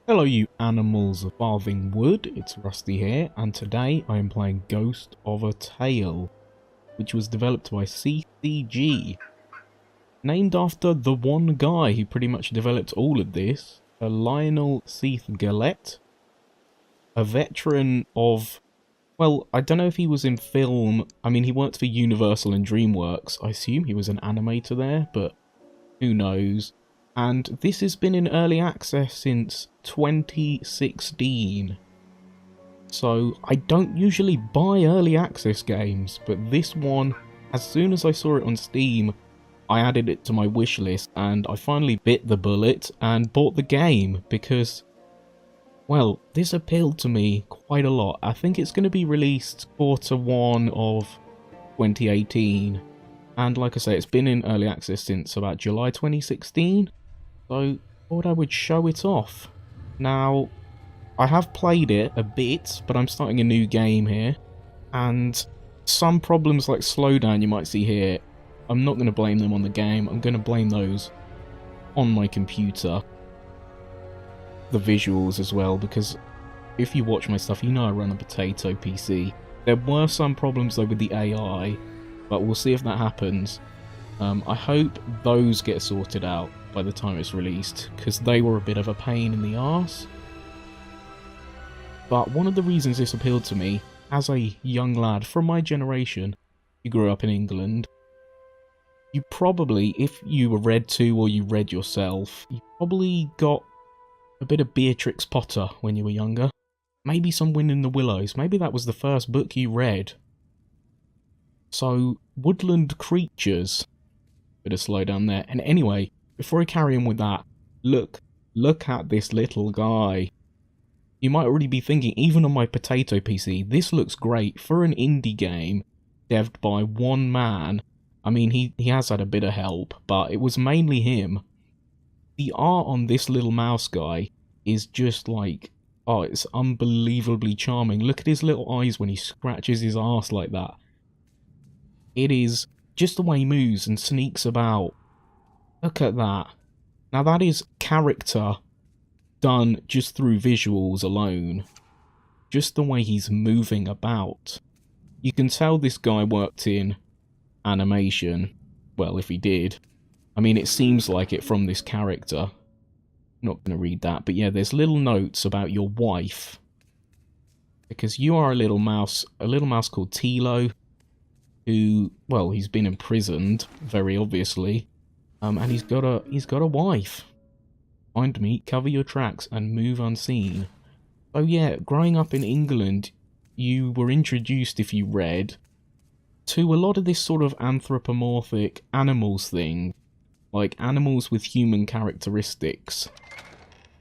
Hello you animals of Farthing Wood, it's Rusty here, and today I am playing Ghost of a Tale, which was developed by SeithCG, named after the one guy who pretty much developed all of this, a Lionel Seith, a veteran of, well, I don't know if he was in film. I mean, he worked for Universal and DreamWorks. I assume he was an animator there, but who knows. And this has been in early access since 2016. So I don't usually buy early access games, but this one, as soon as I saw it on Steam, I added it to my wish list and I finally bit the bullet and bought the game because, well, this appealed to me quite a lot. I think it's going to be released Q1 of 2018. And like I say, it's been in early access since about July 2016. So I thought I would show it off. Now, I have played it a bit, but I'm starting a new game here. And some problems like slowdown you might see here, I'm not going to blame them on the game. I'm going to blame those on my computer. The visuals as well, because if you watch my stuff, you know I run a potato PC. There were some problems though with the AI, but we'll see if that happens. I hope those get sorted out by the time it's released, because they were a bit of a pain in the arse. But one of the reasons this appealed to me, as a young lad from my generation, who grew up in England, you probably, if you were read to or you read yourself, you probably got a bit of Beatrix Potter when you were younger. Maybe some Wind in the Willows, maybe that was the first book you read. So, woodland creatures. Bit of slow down there. And anyway, before I carry on with that, look at this little guy. You might already be thinking, even on my potato PC, this looks great for an indie game devved by one man. I mean, he has had a bit of help, but it was mainly him. The art on this little mouse guy is just like, oh, it's unbelievably charming. Look at his little eyes when he scratches his arse like that. It is just the way he moves and sneaks about. Look at that. Now that is character done just through visuals alone. Just the way he's moving about. You can tell this guy worked in animation. Well, if he did. I mean, it seems like it from this character. I'm not going to read that, but yeah, there's little notes about your wife. Because you are a little mouse called Tilo, who, well, he's been imprisoned, very obviously, and he's got a wife. Find me, cover your tracks, and move unseen. So yeah, growing up in England, you were introduced, if you read, to a lot of this sort of anthropomorphic animals thing, like animals with human characteristics.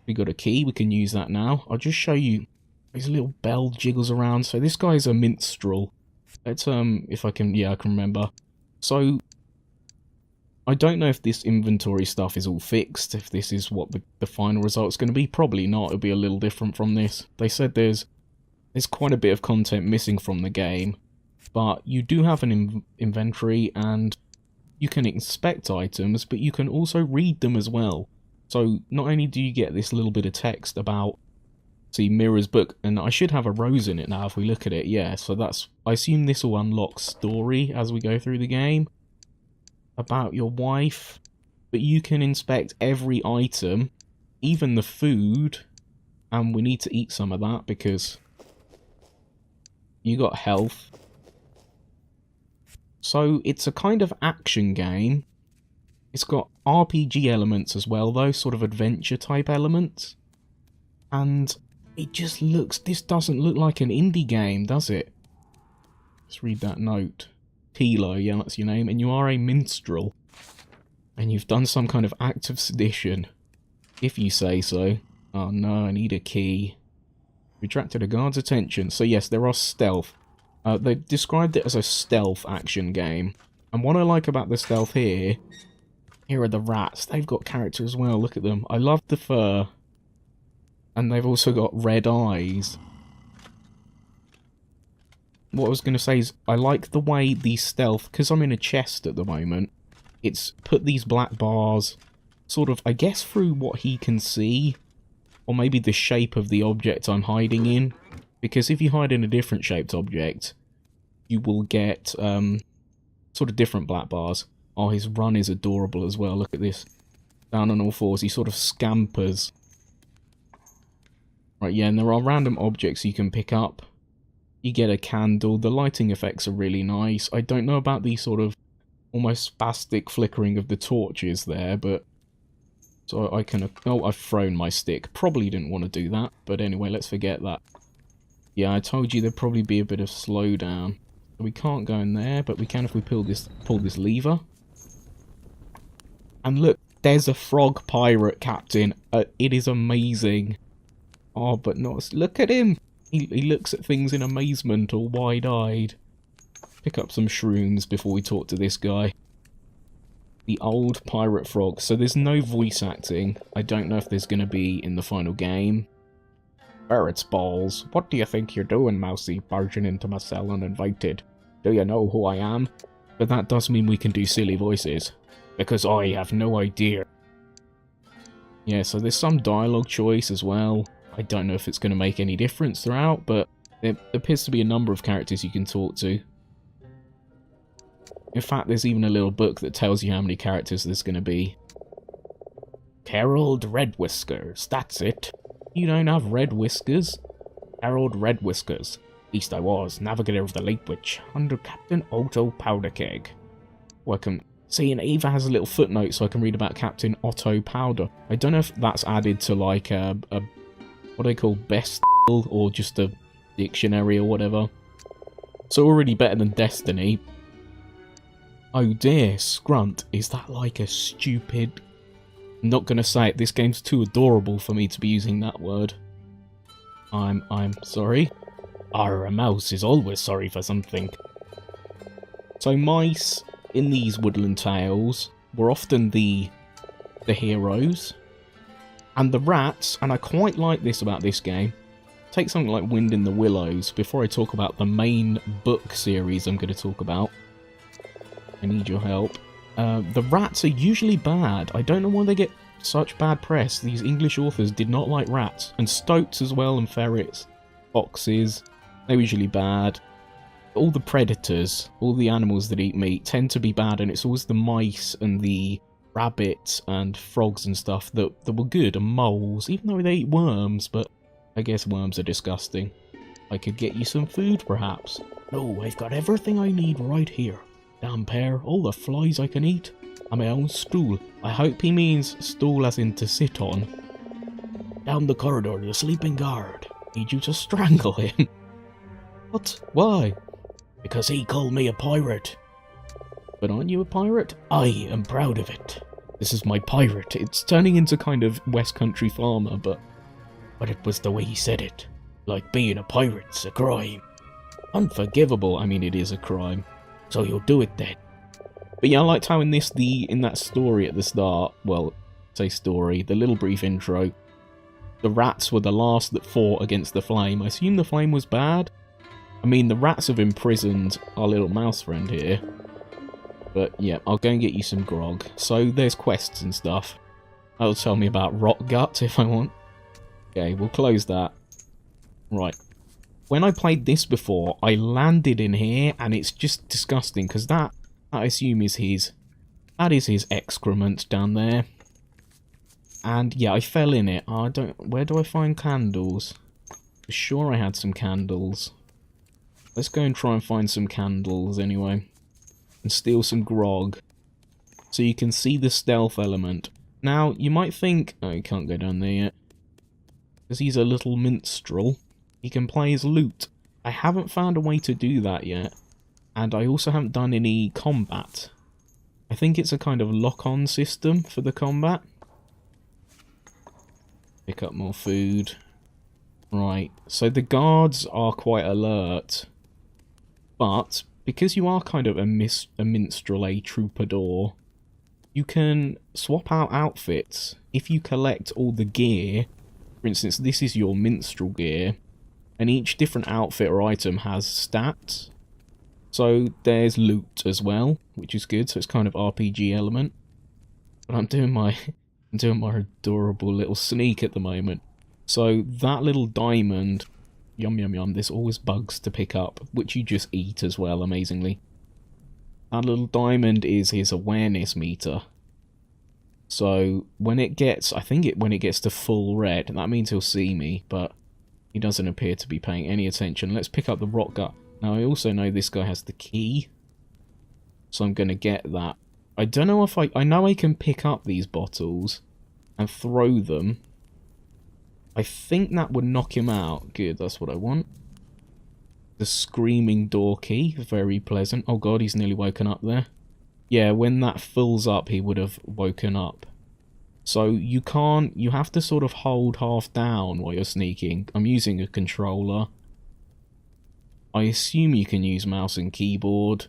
We got a key, we can use that now. I'll just show you, his little bell jiggles around. So this guy's a minstrel. Let's, if I can, yeah, I can remember. So, I don't know if this inventory stuff is all fixed, if this is what the final result's going to be. Probably not, it'll be a little different from this. They said there's quite a bit of content missing from the game, but you do have an inventory, and you can inspect items, but you can also read them as well. So, not only do you get this little bit of text about, see, Mirror's book, and I should have a rose in it now if we look at it, yeah, so that's, I assume this will unlock story as we go through the game, about your wife, but you can inspect every item, even the food, and we need to eat some of that because you got health. So it's a kind of action game. It's got RPG elements as well though, sort of adventure type elements, and it just looks, this doesn't look like an indie game, does it? Let's read that note. Tilo, yeah, that's your name, and you are a minstrel. And you've done some kind of act of sedition, if you say so. Oh no, I need a key. Retracted a guard's attention. So yes, there are stealth. They described it as a stealth action game. And what I like about the stealth here are the rats. They've got character as well, look at them. I love the fur. And they've also got red eyes. What I was going to say is, I like the way the stealth, because I'm in a chest at the moment, it's put these black bars, sort of, I guess through what he can see, or maybe the shape of the object I'm hiding in. Because if you hide in a different shaped object, you will get sort of different black bars. Oh, his run is adorable as well. Look at this. Down on all fours, he sort of scampers. Right, yeah, and there are random objects you can pick up. You get a candle. The lighting effects are really nice. I don't know about the sort of almost spastic flickering of the torches there, but... So I can... Oh, I've thrown my stick. Probably didn't want to do that, but anyway, let's forget that. Yeah, I told you there'd probably be a bit of slowdown. We can't go in there, but we can if we pull this lever. And look, there's a frog pirate captain. It is amazing. Oh, but not... Look at him! He looks at things in amazement, all wide-eyed. Pick up some shrooms before we talk to this guy. The old pirate frog. So there's no voice acting. I don't know if there's going to be in the final game. Ferret's balls. What do you think you're doing, Mousy, barging into my cell uninvited? Do you know who I am? But that does mean we can do silly voices. Because I have no idea. Yeah, so there's some dialogue choice as well. I don't know if it's going to make any difference throughout, but there appears to be a number of characters you can talk to. In fact, there's even a little book that tells you how many characters there's going to be. Harold Red Whiskers, that's it. You don't have red whiskers? Harold Red Whiskers. At least I was, navigator of the Lake Witch, under Captain Otto Powderkeg. Welcome. See, and Eva has a little footnote so I can read about Captain Otto Powder. I don't know if that's added to like a what do they call best or just a dictionary or whatever. So already better than Destiny. Oh dear, Scrunt, is that like a stupid... I'm not gonna say it, this game's too adorable for me to be using that word. I'm sorry. A mouse is always sorry for something. So mice in these woodland tales were often the heroes. And the rats, and I quite like this about this game, take something like Wind in the Willows before I talk about the main book series I'm going to talk about. I need your help. The rats are usually bad. I don't know why they get such bad press. These English authors did not like rats. And stoats as well, and ferrets. Foxes. They're usually bad. All the predators, all the animals that eat meat, tend to be bad, and it's always the mice and the rabbits and frogs and stuff that were good, and moles, even though they eat worms, but I guess worms are disgusting. I could get you some food, perhaps. No, I've got everything I need right here. Damn pear, all the flies I can eat, and my own stool. I hope he means stool as in to sit on. Down the corridor, the sleeping guard. Need you to strangle him. What? Why? Because he called me a pirate. But aren't you a pirate? I am proud of it. This is my pirate. It's turning into kind of West Country farmer, but it was the way he said it. Like being a pirate's a crime. Unforgivable. I mean, it is a crime. So you'll do it then. But yeah, I liked how in that story at the start, well, say story, the little brief intro, the rats were the last that fought against the flame. I assume the flame was bad. I mean, the rats have imprisoned our little mouse friend here. But yeah, I'll go and get you some grog. So there's quests and stuff. That'll tell me about rot gut if I want. Okay, we'll close that. Right. When I played this before, I landed in here, and it's just disgusting, because that, I assume, is his excrement down there. And yeah, I fell in it. Where do I find candles? For sure I had some candles. Let's go and try and find some candles anyway. And steal some grog. So you can see the stealth element. Now, you might think... Oh, you can't go down there yet. Because he's a little minstrel. He can play his lute. I haven't found a way to do that yet. And I also haven't done any combat. I think it's a kind of lock-on system for the combat. Pick up more food. Right, so the guards are quite alert. But, because you are kind of a minstrel, a troubadour, you can swap out outfits. If you collect all the gear, for instance, this is your minstrel gear, and each different outfit or item has stats. So there's loot as well, which is good, so it's kind of RPG element. But I'm doing my adorable little sneak at the moment. So that little diamond, yum yum yum, there's always bugs to pick up, which you just eat as well, amazingly. That little diamond is his awareness meter. So when it gets, when it gets to full red, that means he'll see me, but he doesn't appear to be paying any attention. Let's pick up the rock gut. Now I also know this guy has the key, so I'm going to get that. I don't know if I know I can pick up these bottles and throw them. I think that would knock him out. Good, that's what I want. The screaming door key, very pleasant. Oh god, he's nearly woken up there. Yeah, when that fills up, he would have woken up. So you can't, you have to sort of hold half down while you're sneaking. I'm using a controller. I assume you can use mouse and keyboard.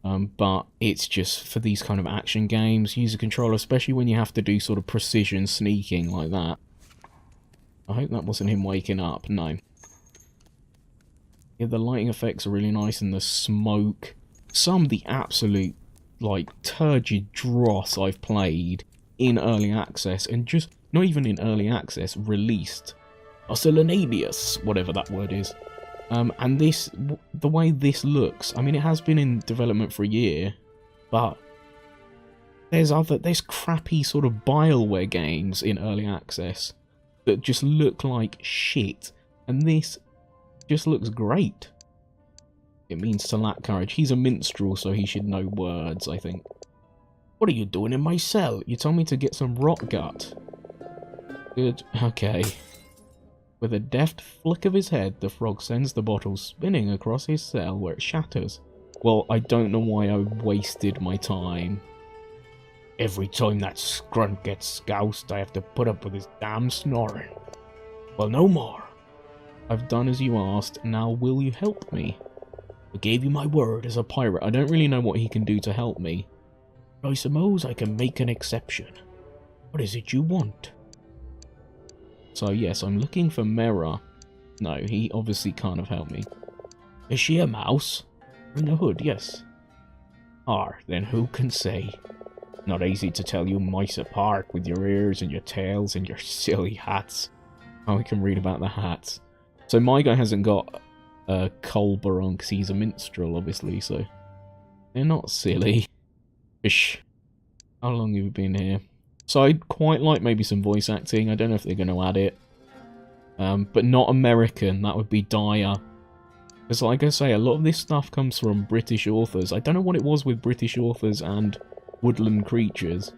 But it's just for these kind of action games, use a controller, especially when you have to do sort of precision sneaking like that. I hope that wasn't him waking up. No. Yeah, the lighting effects are really nice, and the smoke. Some of the absolute, like, turgid dross I've played in early access, and just, not even in early access, released. Oscillinadius, whatever that word is. And this, the way this looks, I mean, it has been in development for a year, but there's crappy sort of Bioware games in early access that just look like shit, and this just looks great. It means to lack courage. He's a minstrel, so he should know words, I think. What are you doing in my cell? You told me to get some rock gut. Good, okay. With a deft flick of his head, the frog sends the bottle spinning across his cell where it shatters. Well, I don't know why I wasted my time. Every time that scrunt gets scoused, I have to put up with his damn snoring. Well, no more. I've done as you asked, now will you help me? I gave you my word as a pirate. I don't really know what he can do to help me. But I suppose I can make an exception. What is it you want? So yes, I'm looking for Mera. No, he obviously can't have helped me. Is she a mouse? In the hood, yes. Then who can say? Not easy to tell you mice apart with your ears and your tails and your silly hats. Oh, we can read about the hats. So my guy hasn't got a Colber on because he's a minstrel, obviously, so they're not silly. Ish. How long have you been here? So I'd quite like maybe some voice acting. I don't know if they're going to add it. But not American. That would be dire. Because like I say, a lot of this stuff comes from British authors. I don't know what it was with British authors and woodland creatures.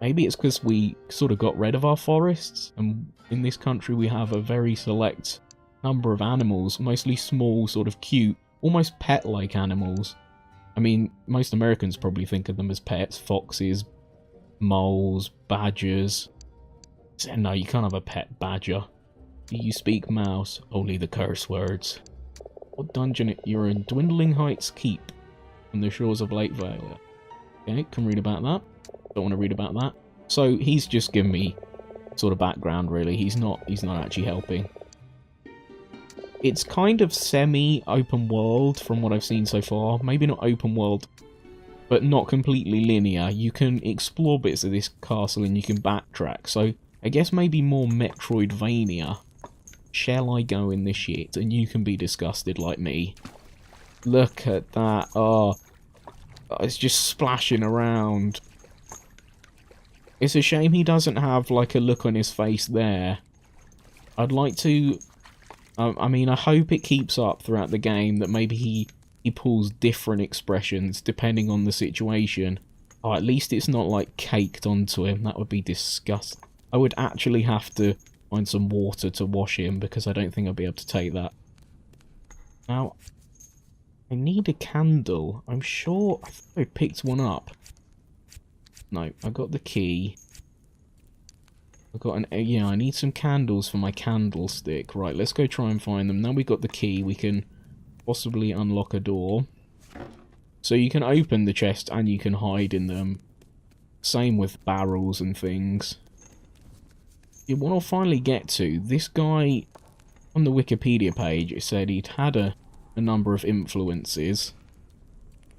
Maybe it's because we sort of got rid of our forests. And in this country we have a very select number of animals. Mostly small, sort of cute, almost pet-like animals. I mean, most Americans probably think of them as pets. Foxes, moles, badgers. No, you can't have a pet badger. Do you speak mouse? Only the curse words. What dungeon? You're in Dwindling Heights Keep on the shores of Lake Vale. Okay, can read about that. Don't want to read about that. So he's just giving me sort of background, really. He's not actually helping. It's kind of semi-open world from what I've seen so far. Maybe not open world, but not completely linear. You can explore bits of this castle and you can backtrack. So I guess maybe more Metroidvania. Shall I go in this shit? And you can be disgusted like me. Look at that. Oh, it's just splashing around. It's a shame he doesn't have like a look on his face there. I'd like to... I mean, I hope it keeps up throughout the game, that maybe he pulls different expressions depending on the situation. Oh, at least it's not like caked onto him. That would be disgusting. I would actually have to find some water to wash him because I don't think I'll be able to take that. Now, I need a candle. I'm sure I thought I picked one up. No, I got the key. I've got an... yeah, I need some candles for my candlestick. Right, let's go try and find them. Now we've got the key, we can possibly unlock a door. So you can open the chest and you can hide in them. Same with barrels and things. Yeah, what I'll finally get to, this guy on the Wikipedia page, it said he'd had a number of influences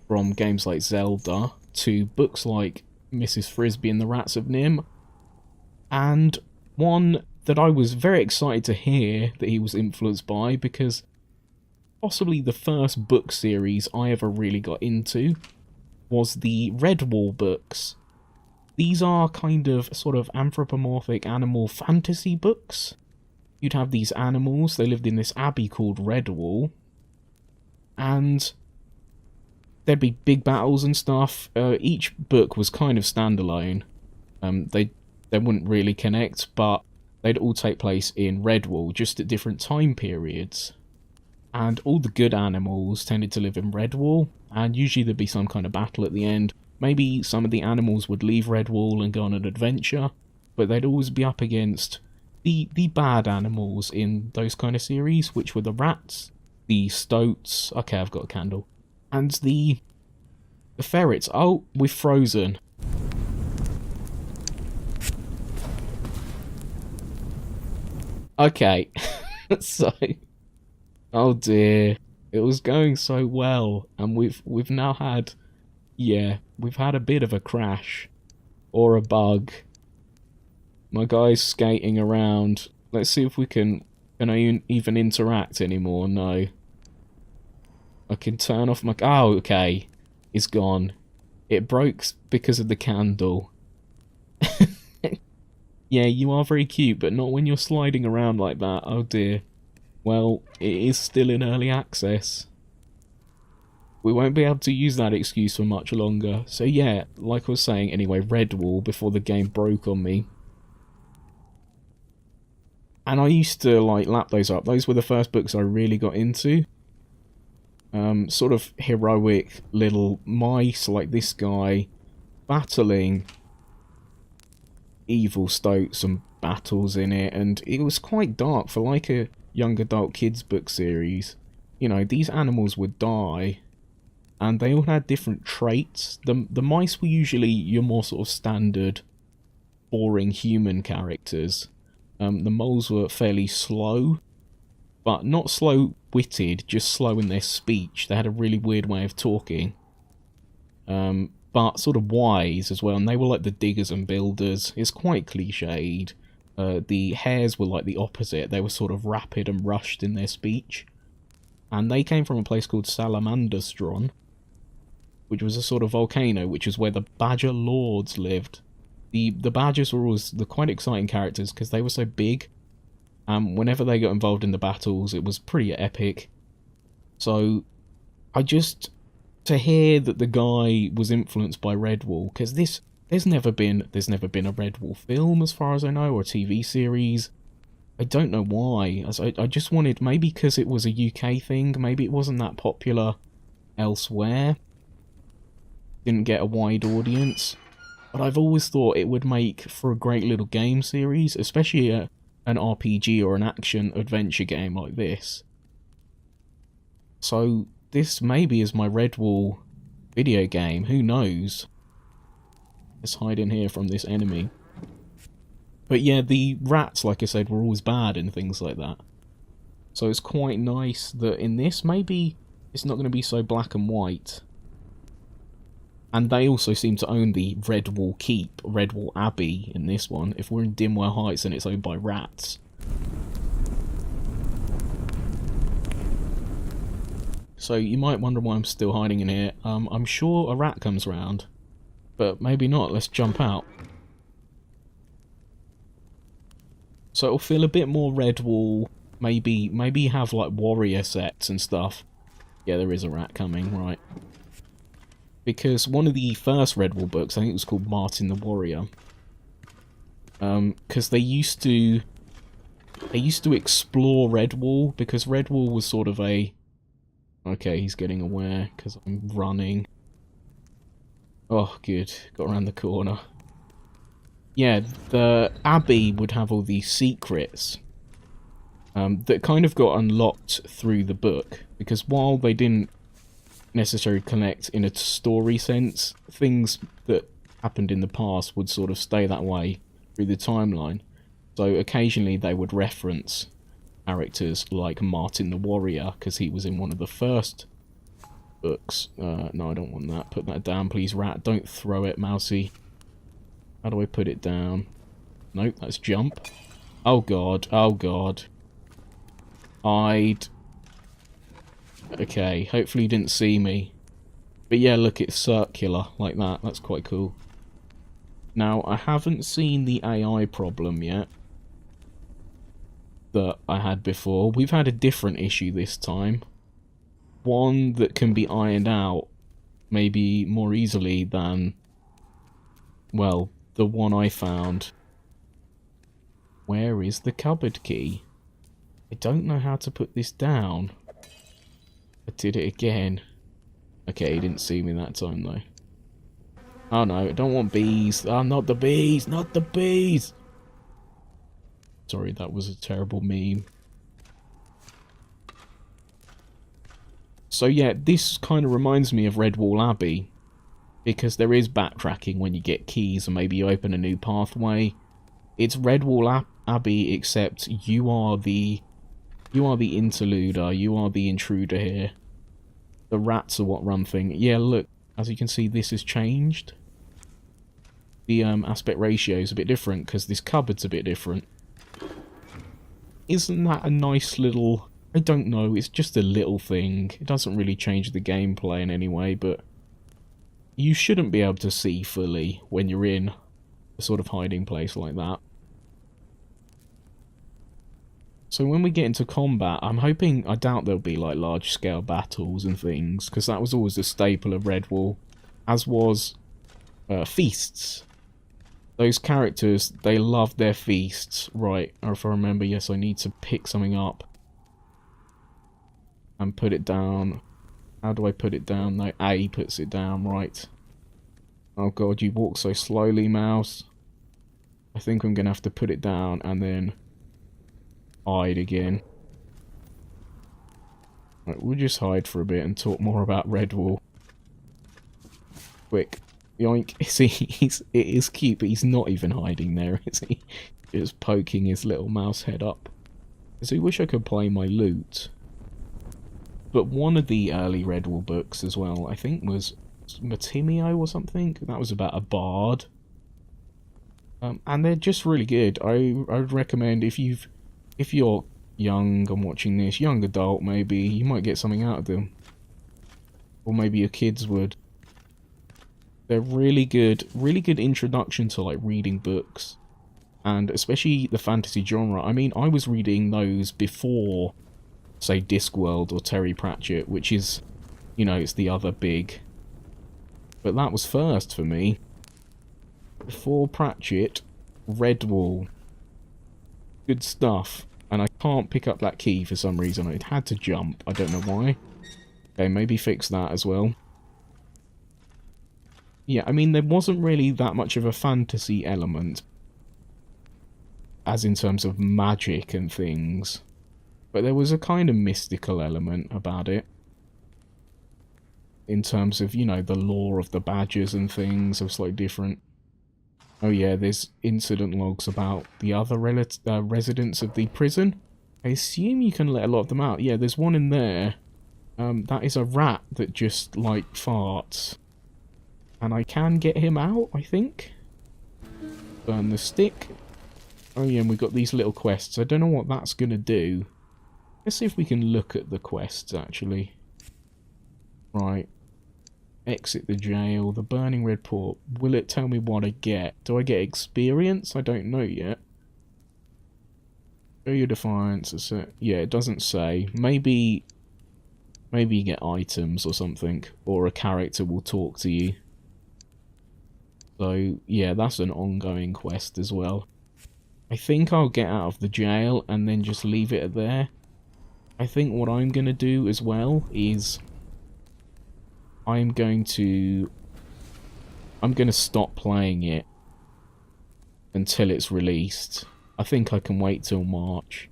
from games like Zelda to books like Mrs. Frisbee and the Rats of Nim, and one that I was very excited to hear that he was influenced by, because possibly the first book series I ever really got into was the Redwall books. These are kind of sort of anthropomorphic animal fantasy books. You'd have these animals, they lived in this abbey called Redwall, and there'd be big battles and stuff. Each book was kind of standalone. They wouldn't really connect, but they'd all take place in Redwall, just at different time periods. And all the good animals tended to live in Redwall, and usually there'd be some kind of battle at the end. Maybe some of the animals would leave Redwall and go on an adventure, but they'd always be up against the bad animals in those kind of series, which were the rats, the stoats, okay, I've got a candle, and the ferrets. Oh, we're frozen. Okay, so, oh dear, it was going so well, and we've now had, yeah, we've had a bit of a crash, or a bug. My guy's skating around. Let's see if we can I even interact anymore? No. I can turn off my, oh, okay, it's gone. It broke because of the candle. Yeah, you are very cute, but not when you're sliding around like that. Oh dear. Well, it is still in early access. We won't be able to use that excuse for much longer. So yeah, like I was saying anyway, Redwall, before the game broke on me. And I used to, like, lap those up. Those were the first books I really got into. Sort of heroic little mice, like this guy, battling evil stoats and battles in it, and it was quite dark for like a young adult kids book series. You know, these animals would die, and they all had different traits. The mice were usually your more sort of standard, boring human characters. The moles were fairly slow, but not slow-witted, just slow in their speech. They had a really weird way of talking. But sort of wise as well, and they were like the diggers and builders. It's quite cliched. The hares were like the opposite. They were sort of rapid and rushed in their speech. And they came from a place called Salamanderstron, which was a sort of volcano, which is where the Badger Lords lived. The Badgers were always the quite exciting characters because they were so big. Whenever they got involved in the battles, it was pretty epic. So, to hear that the guy was influenced by Redwall, because there's never been a Redwall film as far as I know, or a TV series. I don't know why. I just wanted, maybe because it was a UK thing, maybe it wasn't that popular elsewhere. Didn't get a wide audience. But I've always thought it would make for a great little game series, especially an RPG or an action-adventure game like this. So, this maybe is my Redwall video game, who knows? Let's hide in here from this enemy. But yeah, the rats, like I said, were always bad and things like that. So it's quite nice that in this, maybe it's not going to be so black and white. And they also seem to own the Redwall Keep, Redwall Abbey in this one. If we're in Dimwell Heights, then it's owned by rats. So you might wonder why I'm still hiding in here. I'm sure a rat comes around, but maybe not. Let's jump out. So it'll feel a bit more Redwall. Maybe have like warrior sets and stuff. Yeah, there is a rat coming, right. Because one of the first Redwall books, I think it was called Martin the Warrior. Because they used to explore Redwall, because Redwall was sort of a... Okay, he's getting aware, because I'm running. Oh, good. Got around the corner. Yeah, the Abbey would have all these secrets that kind of got unlocked through the book, because while they didn't necessarily connect in a story sense, things that happened in the past would sort of stay that way through the timeline. So occasionally they would reference characters like Martin the Warrior, because he was in one of the first books. No, I don't want that. Put that down, please, rat. Don't throw it, mousey. How do I put it down? Nope, that's jump. Oh god, oh god. Hide. Okay, hopefully he didn't see me. But yeah, look, it's circular, like that. That's quite cool. Now, I haven't seen the AI problem yet that I had before. We've had a different issue this time. One that can be ironed out maybe more easily than, well, the one I found. Where is the cupboard key? I don't know how to put this down. I did it again. Okay, he didn't see me that time though. Oh no, I don't want bees. Oh, not the bees! Not the bees! Sorry, that was a terrible meme. So yeah, this kind of reminds me of Redwall Abbey. Because there is backtracking when you get keys and maybe you open a new pathway. It's Redwall Abbey, except you are the interluder, you are the intruder here. The rats are what run things. Yeah, look, as you can see, this has changed. The aspect ratio is a bit different because this cupboard's a bit different. Isn't that a nice little... I don't know, it's just a little thing. It doesn't really change the gameplay in any way, but you shouldn't be able to see fully when you're in a sort of hiding place like that. So when we get into combat, I'm hoping, I doubt there'll be like large scale battles and things, because that was always a staple of Redwall, as was feasts. Those characters, they love their feasts. Right, or if I remember, yes, I need to pick something up and put it down. How do I put it down? No, A puts it down, right. Oh god, you walk so slowly, mouse. I think I'm going to have to put it down and then hide again. Right, we'll just hide for a bit and talk more about Redwall. Quick. Yoink. See, it is cute, but he's not even hiding there, is he? Just poking his little mouse head up. So I wish I could play my loot. But one of the early Redwall books as well, I think was Matimio or something. That was about a bard. And they're just really good. I would recommend if you're young and watching this, young adult maybe, you might get something out of them. Or maybe your kids would. They're really good introduction to like reading books. And especially the fantasy genre. I mean, I was reading those before, say, Discworld or Terry Pratchett, which is, you know, it's the other big. But that was first for me. Before Pratchett, Redwall. Good stuff. And I can't pick up that key for some reason. It had to jump. I don't know why. Okay, maybe fix that as well. Yeah, I mean, there wasn't really that much of a fantasy element. As in terms of magic and things. But there was a kind of mystical element about it. In terms of, you know, the lore of the badgers and things. It was like different. Oh yeah, there's incident logs about the other residents of the prison. I assume you can let a lot of them out. Yeah, there's one in there. That is a rat that just, like, farts. And I can get him out, I think. Burn the stick. Oh yeah, and we've got these little quests. I don't know what that's going to do. Let's see if we can look at the quests, actually. Right. Exit the jail. The burning red port. Will it tell me what I get? Do I get experience? I don't know yet. Show your defiance. Yeah, it doesn't say. Maybe you get items or something. Or a character will talk to you. So, yeah, that's an ongoing quest as well. I think I'll get out of the jail and then just leave it there. I think what I'm going to do as well is I'm going to stop playing it until it's released. I think I can wait till March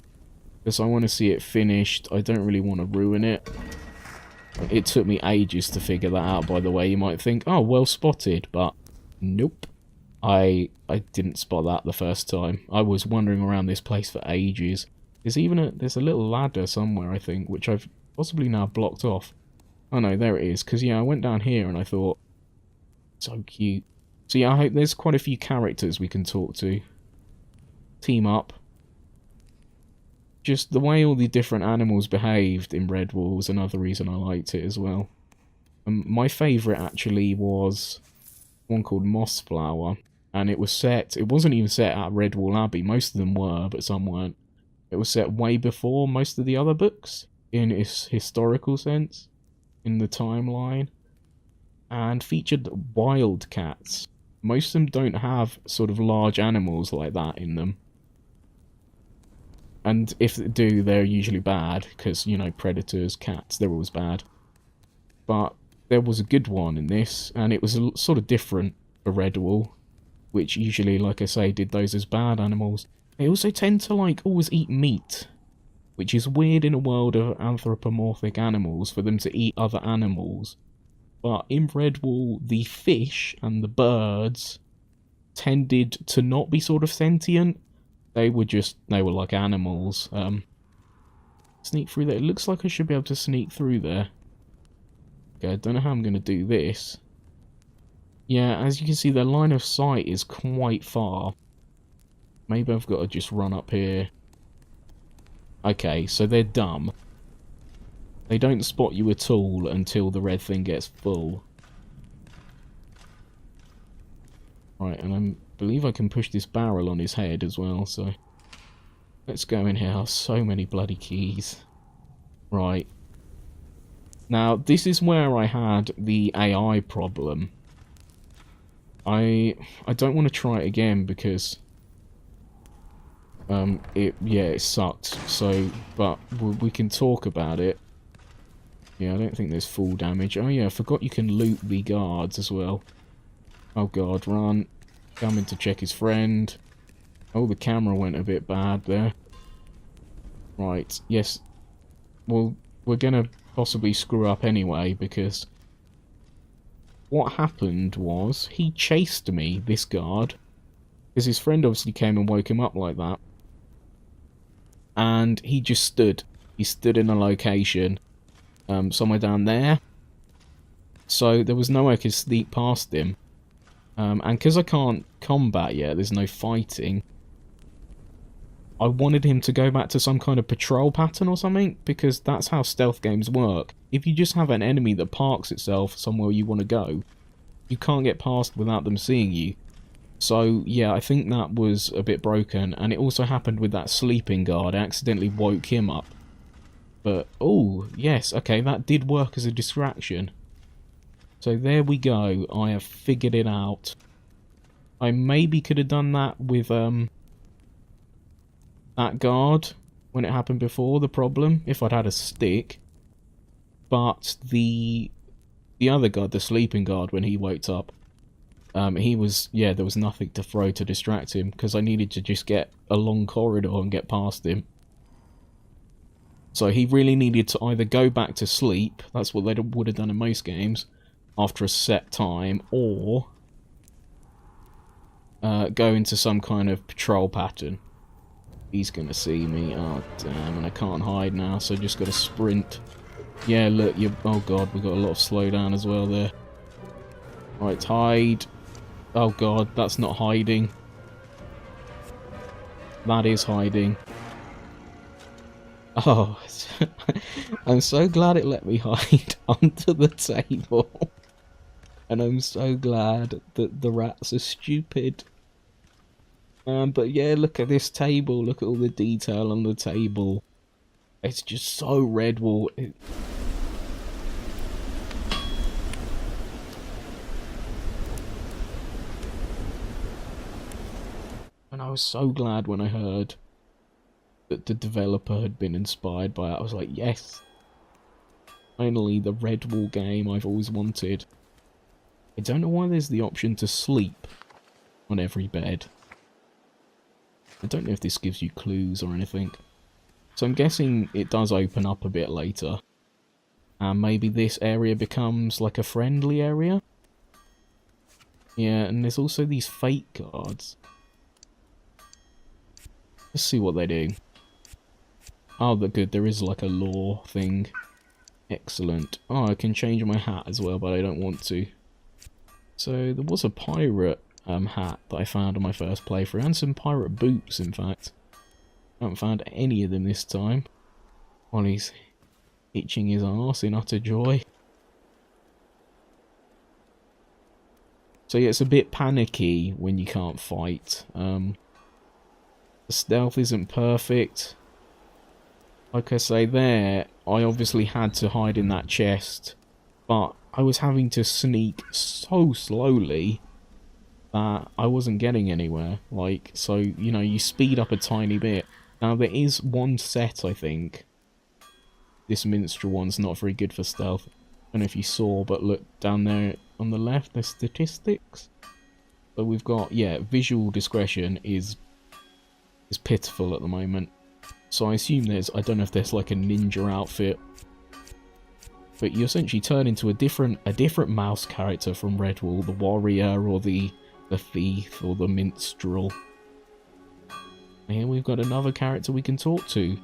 because I want to see it finished. I don't really want to ruin it. It took me ages to figure that out, by the way. You might think, oh, well spotted, but nope. I didn't spot that the first time. I was wandering around this place for ages. There's a little ladder somewhere, I think, which I've possibly now blocked off. Oh no, there it is. Because, yeah, I went down here and I thought, so cute. So, yeah, I hope there's quite a few characters we can talk to. Team up. just the way all the different animals behaved in Redwall was another reason I liked it as well. My favourite actually was one called Mossflower, and it wasn't even set at Redwall Abbey. Most of them were, but some weren't. It was set way before most of the other books, in its historical sense, in the timeline, and featured wildcats. Most of them don't have sort of large animals like that in them. And if they do, they're usually bad, because, you know, predators, cats, they're always bad. But there was a good one in this, and it was sort of different for Redwall, which usually, like I say, did those as bad animals. They also tend to, like, always eat meat, which is weird in a world of anthropomorphic animals for them to eat other animals. But in Redwall, the fish and the birds tended to not be sort of sentient. They were like animals. Sneak through there. It looks like I should be able to sneak through there. Okay, I don't know how I'm going to do this. Yeah, as you can see, their line of sight is quite far. Maybe I've got to just run up here. Okay, so they're dumb. They don't spot you at all until the red thing gets full. Right, and I believe I can push this barrel on his head as well, so... Let's go in here. Oh, so many bloody keys. Right. Now, this is where I had the AI problem. I don't want to try it again because... it sucked, so... But we can talk about it. Yeah, I don't think there's full damage. Oh yeah, I forgot you can loot the guards as well. Oh god, run. Coming to check his friend. Oh, the camera went a bit bad there. Right, yes. Well, we're gonna possibly screw up anyway, because... What happened was, he chased me, this guard. Because his friend obviously came and woke him up like that. And he just stood. He stood in a location... somewhere down there. So there was no way I could sneak past him. And because I can't combat yet, there's no fighting. I wanted him to go back to some kind of patrol pattern or something, because that's how stealth games work. If you just have an enemy that parks itself somewhere you want to go, you can't get past without them seeing you. So yeah, I think that was a bit broken, and it also happened with that sleeping guard. I accidentally woke him up. But, oh, yes, okay, that did work as a distraction. So there we go, I have figured it out. I maybe could have done that with, that guard, when it happened before, the problem, if I'd had a stick. But the other guard, the sleeping guard, when he woke up, he was, yeah, there was nothing to throw to distract him, because I needed to just get a long corridor and get past him. So he really needed to either go back to sleep, that's what they would have done in most games, after a set time, or go into some kind of patrol pattern. He's gonna see me, oh damn, and I can't hide now, so I just gotta sprint. Yeah, look, oh god, we got a lot of slowdown as well there. Right, hide. Oh god, that's not hiding. That is hiding. Oh, I'm so glad it let me hide onto the table. And I'm so glad that the rats are stupid. But yeah, look at this table. Look at all the detail on the table. It's just so Redwall. And I was so glad when I heard that the developer had been inspired by it. I was like, yes! Finally, the Redwall game I've always wanted. I don't know why there's the option to sleep on every bed. I don't know if this gives you clues or anything. So I'm guessing it does open up a bit later. And maybe this area becomes like a friendly area? Yeah, and there's also these fake guards. Let's see what they do. Oh, they're good. There is like a lore thing. Excellent. Oh, I can change my hat as well, but I don't want to. So there was a pirate hat that I found on my first playthrough, and some pirate boots, in fact. I haven't found any of them this time. While he's itching his arse in utter joy. So yeah, it's a bit panicky when you can't fight. The stealth isn't perfect. Like I say there, I obviously had to hide in that chest, but I was having to sneak so slowly that I wasn't getting anywhere. Like, so, you know, you speed up a tiny bit. Now, there is one set, I think. This minstrel one's not very good for stealth. I don't know if you saw, but look down there on the left, the statistics. So we've got, yeah, visual discretion is pitiful at the moment. So I assume I don't know if there's like a ninja outfit. But you essentially turn into a different mouse character from Redwall, the warrior or the thief or the minstrel. And here we've got another character we can talk to,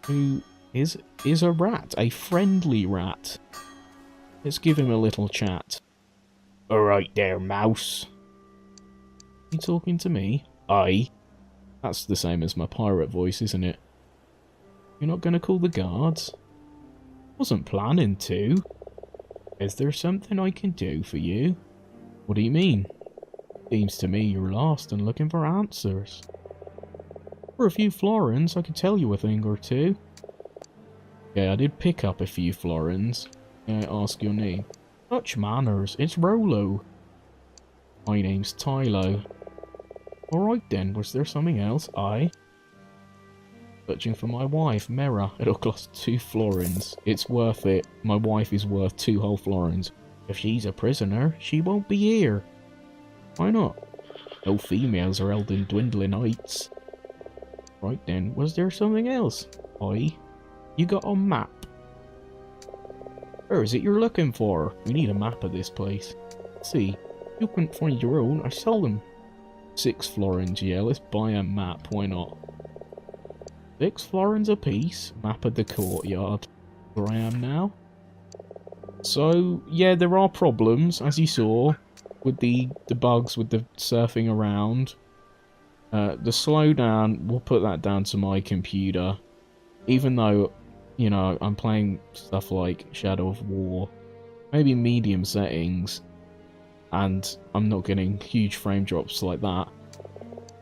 who is a rat, a friendly rat. Let's give him a little chat. Alright there, mouse. You talking to me? Aye. That's the same as my pirate voice, isn't it? You're not going to call the guards? Wasn't planning to. Is there something I can do for you? What do you mean? Seems to me you're lost and looking for answers. For a few florins, I could tell you a thing or two. Okay, I did pick up a few florins. May I ask your name? Such manners, it's Rolo. My name's Tylo. Alright then, was there something else? Aye. Searching for my wife, Mera. It'll cost 2 florins. It's worth it. My wife is worth 2 whole florins. If she's a prisoner, she won't be here. Why not? No females are held in dwindling heights. Right then, was there something else? Aye. You got a map. Where is it you're looking for? We need a map of this place. Let's see. You couldn't find your own, I sell them. 6 florins, yeah, let's buy a map, why not? 6 florins apiece, map of the courtyard. Where I am now. So, yeah, there are problems, as you saw, with the bugs with the surfing around. The slowdown, we'll put that down to my computer. Even though, you know, I'm playing stuff like Shadow of War, maybe medium settings, and I'm not getting huge frame drops like that.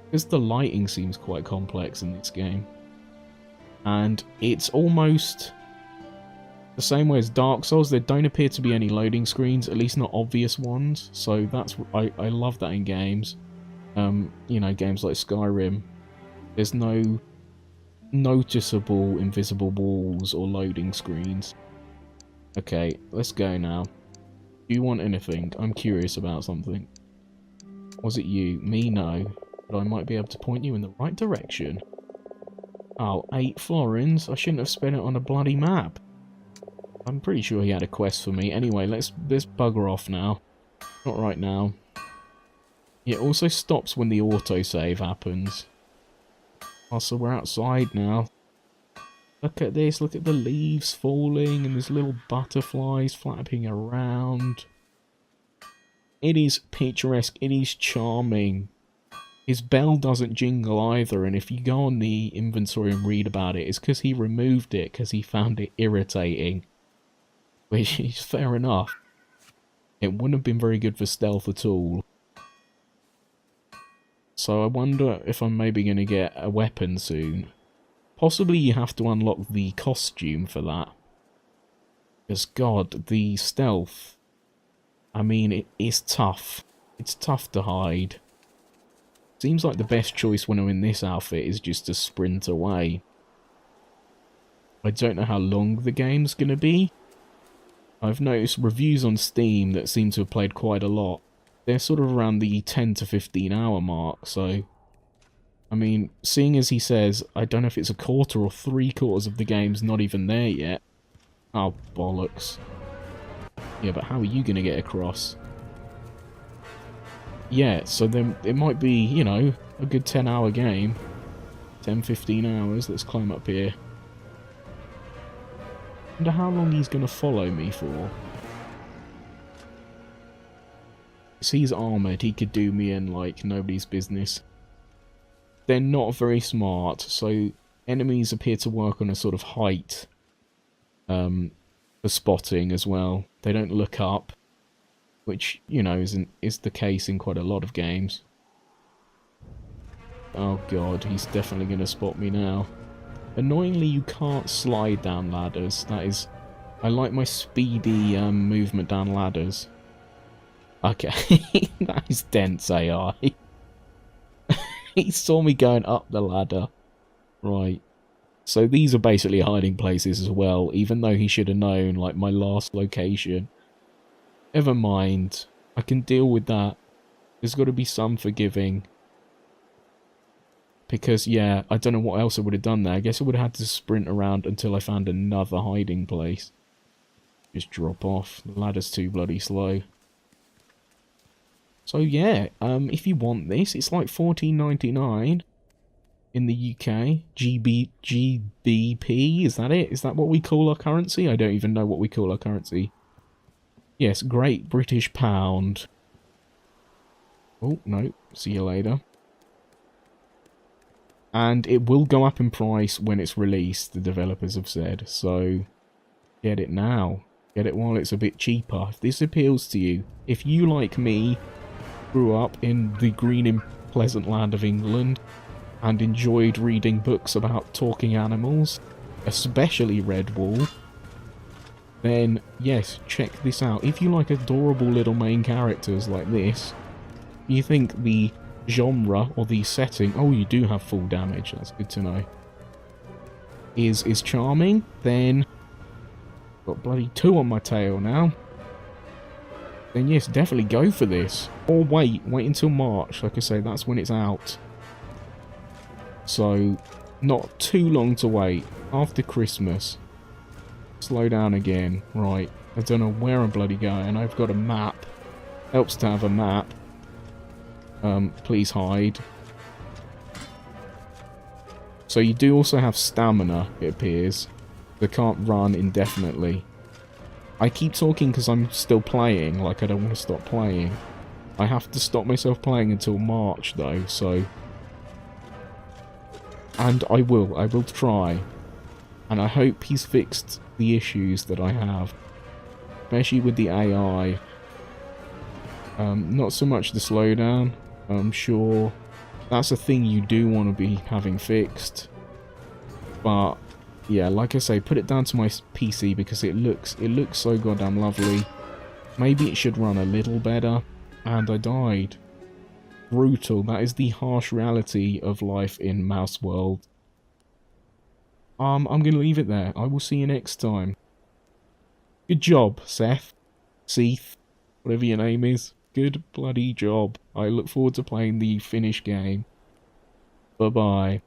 Because the lighting seems quite complex in this game. And it's almost the same way as Dark Souls. There don't appear to be any loading screens, at least not obvious ones. So that's I love that in games. You know, games like Skyrim. There's no noticeable invisible walls or loading screens. Okay, let's go now. Do you want anything? I'm curious about something. Was it you? Me, no. But I might be able to point you in the right direction. Oh, 8 florins? I shouldn't have spent it on a bloody map. I'm pretty sure he had a quest for me. Anyway, let's bugger off now. Not right now. It also stops when the autosave happens. Oh, so we're outside now. Look at this, look at the leaves falling and there's little butterflies flapping around. It is picturesque, it is charming. His bell doesn't jingle either, and if you go on the inventory and read about it, it's because he removed it because he found it irritating. Which is fair enough. It wouldn't have been very good for stealth at all. So I wonder if I'm maybe going to get a weapon soon. Possibly you have to unlock the costume for that. Because god, the stealth, I mean, it is tough. It's tough to hide. Seems like the best choice when I'm in this outfit is just to sprint away. I don't know how long the game's going to be. I've noticed reviews on Steam that seem to have played quite a lot. They're sort of around the 10 to 15 hour mark, so... I mean, seeing as he says, I don't know if it's a quarter or 3/4 of the game's not even there yet. Oh, bollocks. Yeah, but how are you going to get across? Yeah, so then it might be, you know, a good 10-hour game. 10-15 hours. Let's climb up here. I wonder how long he's going to follow me for. Because he's armoured, he could do me in like nobody's business. they're not very smart, so enemies appear to work on a sort of height for spotting as well. They don't look up, which, you know, is the case in quite a lot of games. Oh god, he's definitely going to spot me now. Annoyingly, you can't slide down ladders. That is... I like my speedy movement down ladders. Okay, that is dense AI. He saw me going up the ladder. Right. So these are basically hiding places as well, even though he should have known, like, my last location. Never mind. I can deal with that. There's got to be some forgiving. Because, yeah, I don't know what else I would have done there. I guess I would have had to sprint around until I found another hiding place. Just drop off. The ladder's too bloody slow. So, yeah, if you want this, it's like $14.99 in the UK. GBP, is that it? Is that what we call our currency? I don't even know what we call our currency. Yes, Great British Pound. Oh, no. See you later. And it will go up in price when it's released, the developers have said. So, get it now. Get it while it's a bit cheaper. If this appeals to you, if you, like me, grew up in the green and pleasant land of England and enjoyed reading books about talking animals, especially Redwall, then yes, check this out. If you like adorable little main characters like this, you think the genre or the setting, oh, you do have full damage, that's good to know, is charming, then got bloody 2 on my tail now. Then yes, definitely go for this. Or wait until March. Like I say, that's when it's out. So, not too long to wait. After Christmas. Slow down again. Right. I don't know where I'm bloody going. I've got a map. Helps to have a map. Please hide. So you do also have stamina, it appears. They can't run indefinitely. I keep talking because I'm still playing, like I don't want to stop playing. I have to stop myself playing until March though, so... And I will try. And I hope he's fixed the issues that I have. Especially with the AI. Not so much the slowdown. I'm sure that's a thing you do want to be having fixed. But... yeah, like I say, put it down to my PC because it looks so goddamn lovely. Maybe it should run a little better. And I died. Brutal. That is the harsh reality of life in Mouse World. I'm going to leave it there. I will see you next time. Good job, Seth. Seith. Whatever your name is. Good bloody job. I look forward to playing the finished game. Bye-bye.